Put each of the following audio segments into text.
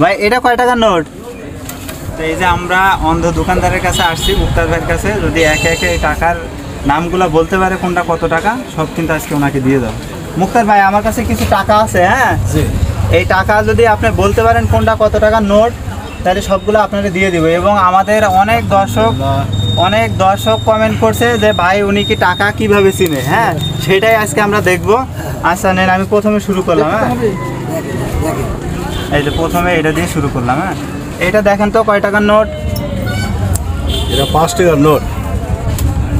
ভাই এটা কয় টাকার নোট? তো এই যে আমরা অন্ধ দোকানদারের কাছে আসছি, মুক্তার ভাইয়ের কাছে, যদি একে একে টাকার নামগুলো বলতে পারে কোনটা কত টাকা, সব কিন্তু আজকে ওনাকে দিয়ে দাও। মুক্তার ভাই আমার কাছে কিছু টাকা আছে, হ্যাঁ এই টাকা যদি আপনি বলতে পারেন কোনটা কত টাকার নোট, তাহলে সবগুলো আপনাকে দিয়ে দিব। এবং আমাদের অনেক দর্শক কমেন্ট করছে যে ভাই উনি কি টাকা কিভাবে চিনে, হ্যাঁ সেটাই আজকে আমরা দেখব। আচ্ছা নেন, আমি প্রথমে শুরু করলাম। হ্যাঁ এই যে প্রথমে এটা দিয়ে শুরু করলাম। হ্যাঁ এটা দেখেন তো কয় টাকার নোট? এটা 5 টাকার নোট।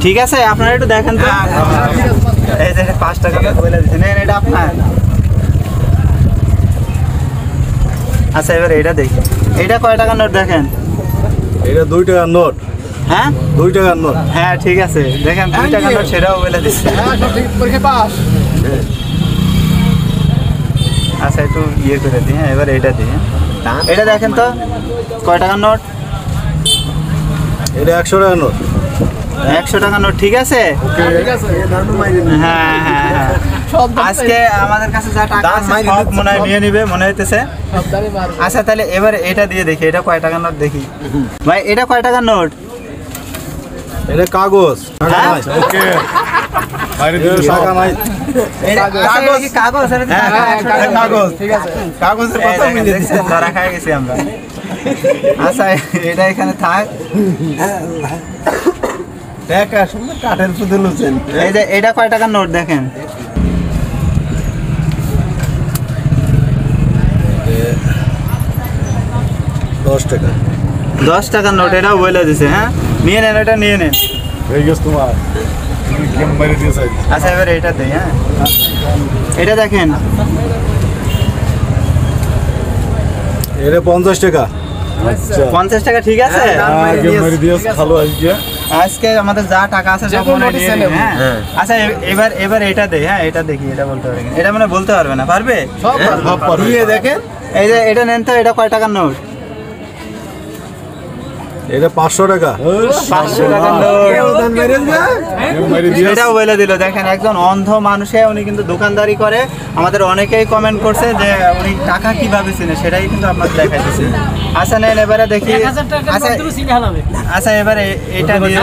ঠিক আছে, আপনারা একটু দেখেন তো। এই যে 5 টাকা নোট বলে দিচ্ছি, নেন এটা আপনার। আচ্ছা এবার এটা দেখি, এটা কয় টাকার নোট দেখেন? এটা 2 টাকার নোট। হ্যাঁ 2 টাকার নোট। হ্যাঁ ঠিক আছে, দেখেন 2 টাকার নোট, সেটাও বলে দিচ্ছি। আচ্ছা একটু ইয়ে করে দিই। হ্যাঁ এবার এটা দিই। এটা দেখেন তো কয় টাকার নোট? এটা 100 টাকার নোট। 100 টাকার নোট, ঠিক আছে। হ্যাঁ হ্যাঁ হ্যাঁ, আজকে আমাদের কাছে যা টাকা আছে সব মনে হয় নিয়ে নিবে মনে হইতেছে। আচ্ছা তাহলে এবার এটা দিয়ে দেখি, এটা কয় টাকার নোট দেখি। ভাই এটা কয় টাকার নোট? এটা কাগজ। হ্যাঁ? ওকে বাইরে দিয়ে টাকা নাই। কাগজ কি কাগজ? হ্যাঁ কাগজ, ঠিক আছে। কাগজের কথা মিলে দিছে, ধরা খাই গেছি আমরা। আচ্ছা এটা এখানে থাক। টাকা শুনলে কাঠের পুতুল লুচেন। এই যে এটা কয় টাকার নোট দেখেন? 10 টাকা। 10 টাকার নোট, এটাও বলে দিছে। হ্যাঁ নিয়ে নেন, এটা নিয়ে নেন। এই গেছ তোমার কেম বাইরে দিয়ে সাইড। আচ্ছা এবার এটা দেই। হ্যাঁ এটা দেখেন, এটা 50 টাকা। আচ্ছা 50 টাকা, ঠিক আছে। কেম বাইরে দিয়ে খালো আজকে। আজকে আমাদের যা টাকা আছে সব মনে নিয়ে নিন। হ্যাঁ আচ্ছা এবার এটা দেই। হ্যাঁ এটা দেখি, এটা বলতে পারবে কিনা? এটা মানে বলতে পারবে না, পারবে? সব পারবে। দিয়ে দেখেন। এই যে এটা নেন তো, এটা কয় টাকার নোট? এটা 500 টাকা। 500 টাকার নোট, কেম বাইরে দিয়ে এটাও বলে দিল। দেখেন একজন অন্ধ মানুষে উনি কিন্তু দোকানদারি করে। আমাদের অনেকেই কমেন্ট করছে যে উনি টাকা কিভাবে চিনে, সেটাই কিন্তু আপনাদের দেখাইতেছি। আচ্ছা নেন এবারে দেখি। আচ্ছা এবারে এটা দিয়ে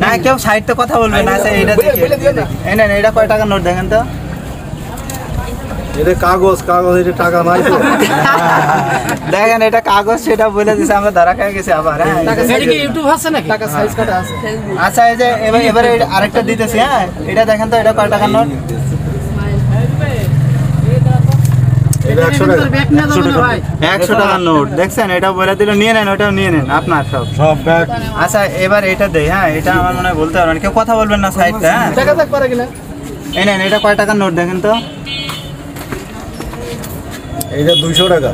না, কেউ সাইডে কথা বলবে না। আচ্ছা এটা দেখি, এই নেন এটা কয় টাকার নোট দেখেন তো। এটা কাগজ, এটা টাকা নাই তো। দেখেন এটা কাগজ, সেটা বলে দিছে, আমরা ধরা খেয়ে গেছি আবার। হ্যাঁ আচ্ছা এই যে এবারে আরেকটা দিতেছি। হ্যাঁ এটা দেখেন তো, এটা কয় টাকার নোট? এটা 100 টাকা। 100 টাকার নোট, দেখছেন এটাও বলে দিল। নিয়ে নেন, ওটাও নিয়ে নেন, আপনার সব ব্যাগ। আচ্ছা এবার এটা দেই। হ্যাঁ এটা আমার মনে হয় বলতে পারবেন, কেউ কথা বলবেন না সাইডটা। হ্যাঁ এই নেন, এটা কয় টাকার নোট দেখেন তো। এটা 200 টাকা।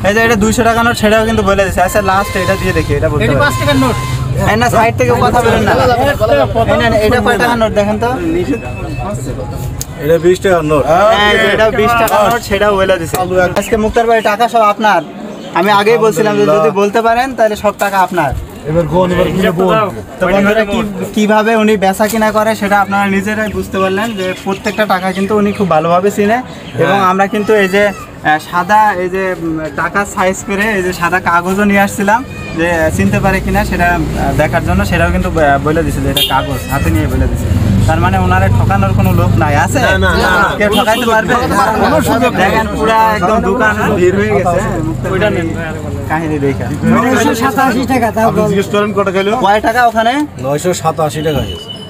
এই যে এটা 200 টাকার নোট, সেটাও কিন্তু বলে দিচ্ছে। আচ্ছা লাস্ট এটা দিয়ে দেখি, এটা বলতে পারবেন। 5 টাকার নোট। এই না সাইড থেকে কথা বলেন না। এই নেন, এটা কয় টাকার নোট দেখেন তো। এটা 20 টাকার নোট। হ্যাঁ এটা 20 টাকার নোট, সেটাও বলে দিচ্ছে। আজকে মুক্তার ভাই টাকা সব আপনার। আমি আগেই বলছিলাম যে যদি বলতে পারেন তাহলে সব টাকা আপনার। এবার কোন তো বন্ধুরা কিভাবে উনি বেচা কিনা করে সেটা আপনারা নিজেরাই বুঝতে পারলেন যে প্রত্যেকটা টাকা কিন্তু উনি খুব ভালোভাবে চিনে। এবং আমরা কিন্তু এই যে সাদা এই যে টাকা সাইজ করে এই যে সাদা কাগজও নিয়ে আসছিলাম, যে চিনতে পারে কিনা সেটা দেখার জন্য। সেটাও কিন্তু বলে দিছে যে এটা কাগজ, হাতে নিয়ে বলে দিছে। তার মানে ওনারে ঠকানোর কোনো লোক নাই আছে, কেউ ঠকাইতে পারবে? দেখেন পুরা একদম দোকান ভিড় হয়ে গেছে। কাহিনী দেখা 987 টাকা। জিজ্ঞেস করেন কত খেলো? কয় টাকা ওখানে? 987 টাকা।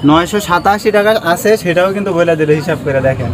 987 টাকা আছে, সেটাও কিন্তু বলে দিল হিসাব করে। দেখেন